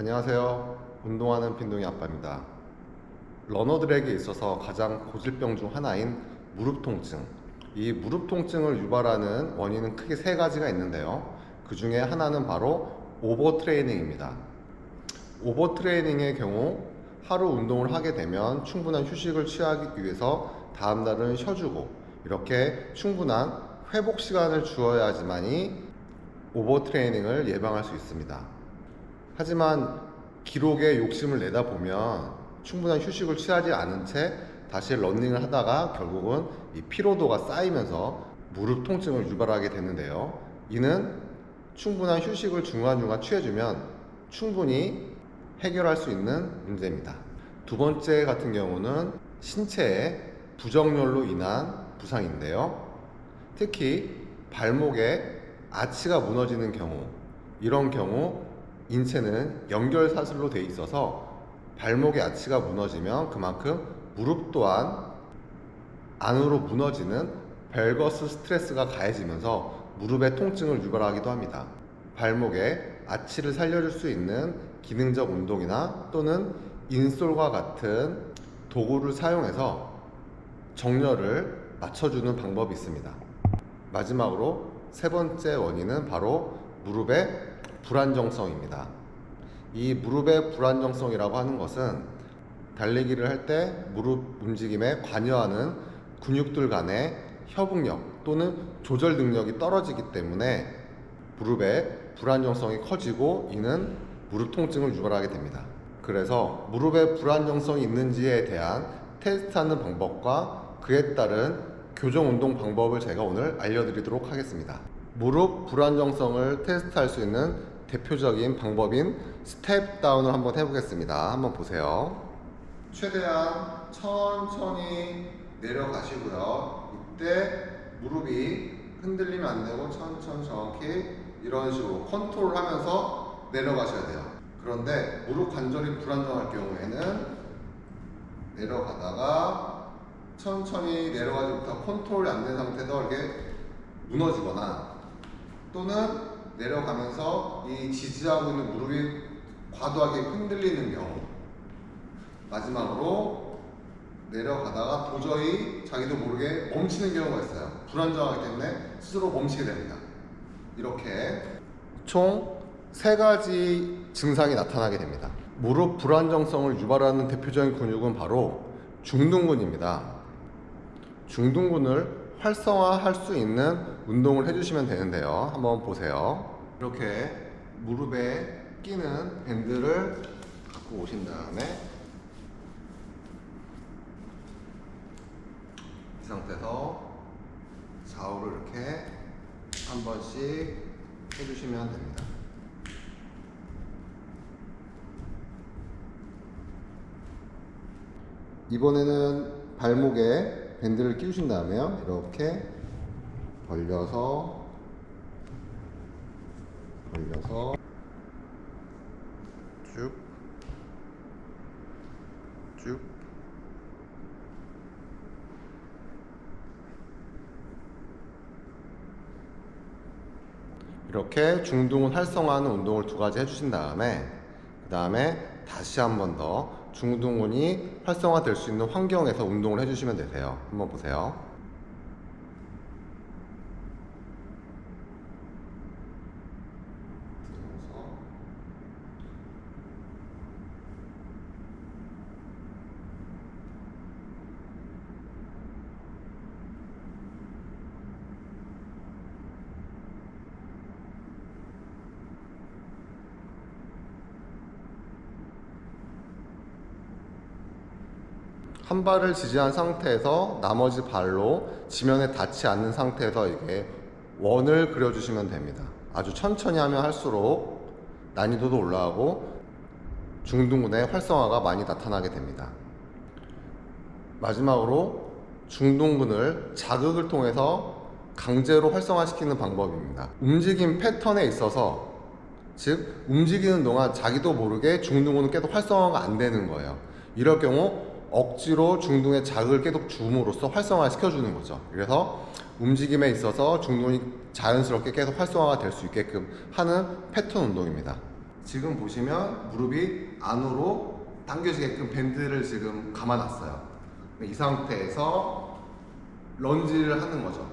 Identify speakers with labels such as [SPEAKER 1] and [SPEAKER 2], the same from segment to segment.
[SPEAKER 1] 안녕하세요. 운동하는 빈둥이 아빠입니다. 러너들에게 있어서 가장 고질병 중 하나인 무릎 통증. 이 무릎 통증을 유발하는 원인은 크게 세 가지가 있는데요. 그 중에 하나는 바로 오버트레이닝입니다. 오버트레이닝의 경우 하루 운동을 하게 되면 충분한 휴식을 취하기 위해서 다음날은 쉬어주고 이렇게 충분한 회복 시간을 주어야지만이 오버트레이닝을 예방할 수 있습니다. 하지만 기록에 욕심을 내다 보면 충분한 휴식을 취하지 않은 채 다시 러닝을 하다가 결국은 이 피로도가 쌓이면서 무릎 통증을 유발하게 되는데요. 이는 충분한 휴식을 중간중간 취해주면 충분히 해결할 수 있는 문제입니다. 두 번째 같은 경우는 신체의 부정렬로 인한 부상인데요. 특히 발목에 아치가 무너지는 경우, 이런 경우 인체는 연결사슬로 되어 있어서 발목의 아치가 무너지면 그만큼 무릎 또한 안으로 무너지는 벨거스 스트레스가 가해지면서 무릎의 통증을 유발하기도 합니다. 발목에 아치를 살려줄 수 있는 기능적 운동이나 또는 인솔과 같은 도구를 사용해서 정렬을 맞춰주는 방법이 있습니다. 마지막으로 세 번째 원인은 바로 무릎의 불안정성입니다. 이 무릎의 불안정성이라고 하는 것은 달리기를 할 때 무릎 움직임에 관여하는 근육들 간의 협응력 또는 조절 능력이 떨어지기 때문에 무릎의 불안정성이 커지고 이는 무릎 통증을 유발하게 됩니다. 그래서 무릎의 불안정성이 있는지에 대한 테스트하는 방법과 그에 따른 교정 운동 방법을 제가 오늘 알려드리도록 하겠습니다. 무릎 불안정성을 테스트할 수 있는 대표적인 방법인 스텝 다운을 한번 해보겠습니다. 한번 보세요. 최대한 천천히 내려가시고요. 이때 무릎이 흔들리면 안 되고 천천히 정확히 이런 식으로 컨트롤 하면서 내려가셔야 돼요. 그런데 무릎 관절이 불안정할 경우에는 내려가다가 천천히 내려가지 못하고 컨트롤이 안 된 상태에서 이렇게 무너지거나 또는 내려가면서 이 지지하고 있는 무릎이 과도하게 흔들리는 경우, 마지막으로 내려가다가 도저히 자기도 모르게 멈추는 경우가 있어요. 불안정하기 때문에 스스로 멈추게 됩니다. 이렇게 총 3가지 증상이 나타나게 됩니다. 무릎 불안정성을 유발하는 대표적인 근육은 바로 중둔근입니다. 중둔근을 활성화할 수 있는 운동을 해주시면 되는데요. 한번 보세요. 이렇게 무릎에 끼는 밴드를 갖고 오신 다음에 이 상태에서 좌우를 이렇게 한 번씩 해주시면 됩니다. 이번에는 발목에 밴드를 끼우신 다음에요. 이렇게 벌려서 쭉 이렇게 중둔근 활성화하는 운동을 2가지 해주신 다음에 그 다음에 다시 한 번 더 중둔근이 활성화될 수 있는 환경에서 운동을 해주시면 되세요. 한번 보세요. 한 발을 지지한 상태에서 나머지 발로 지면에 닿지 않는 상태에서 이게 원을 그려주시면 됩니다. 아주 천천히 하면 할수록 난이도도 올라가고 중둔근의 활성화가 많이 나타나게 됩니다. 마지막으로 중둔근을 자극을 통해서 강제로 활성화시키는 방법입니다. 움직임 패턴에 있어서 즉 움직이는 동안 자기도 모르게 중둔근은 계속 활성화가 안 되는 거예요. 이럴 경우 억지로 중둔에 자극을 계속 줌으로써 활성화 시켜주는 거죠. 그래서 움직임에 있어서 중둔이 자연스럽게 계속 활성화가 될 수 있게끔 하는 패턴 운동입니다. 지금 보시면 무릎이 안으로 당겨지게끔 밴드를 지금 감아놨어요. 이 상태에서 런지를 하는 거죠.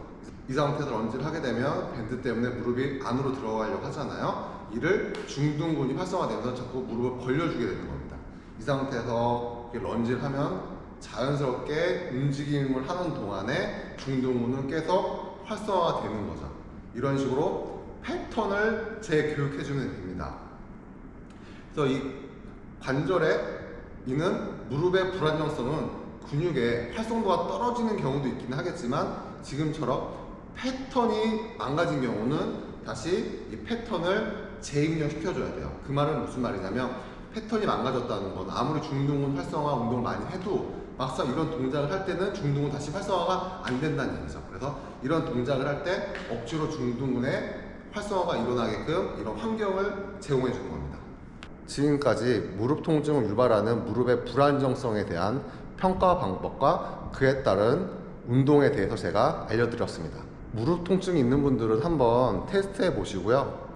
[SPEAKER 1] 이 상태에서 런지를 하게 되면 밴드 때문에 무릎이 안으로 들어가려고 하잖아요. 이를 중둔근이 활성화되면서 자꾸 무릎을 벌려주게 되는 겁니다. 이 상태에서 이렇게 런지를 하면 자연스럽게 움직임을 하는 동안에 중둔근은 계속 활성화가 되는 거죠. 이런 식으로 패턴을 재교육해주면 됩니다. 그래서 이 관절에 있는 무릎의 불안정성은 근육의 활성도가 떨어지는 경우도 있긴 하겠지만 지금처럼 패턴이 망가진 경우는 다시 이 패턴을 재입력시켜줘야 돼요. 그 말은 무슨 말이냐면 패턴이 망가졌다는 건 아무리 중둔근 활성화 운동을 많이 해도 막상 이런 동작을 할 때는 중둔근 다시 활성화가 안 된다는 얘기죠. 그래서 이런 동작을 할 때 억지로 중둔근의 활성화가 일어나게끔 이런 환경을 제공해 주는 겁니다. 지금까지 무릎 통증을 유발하는 무릎의 불안정성에 대한 평가 방법과 그에 따른 운동에 대해서 제가 알려드렸습니다. 무릎 통증이 있는 분들은 한번 테스트해 보시고요.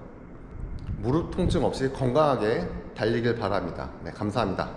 [SPEAKER 1] 무릎 통증 없이 건강하게 달리길 바랍니다. 네, 감사합니다.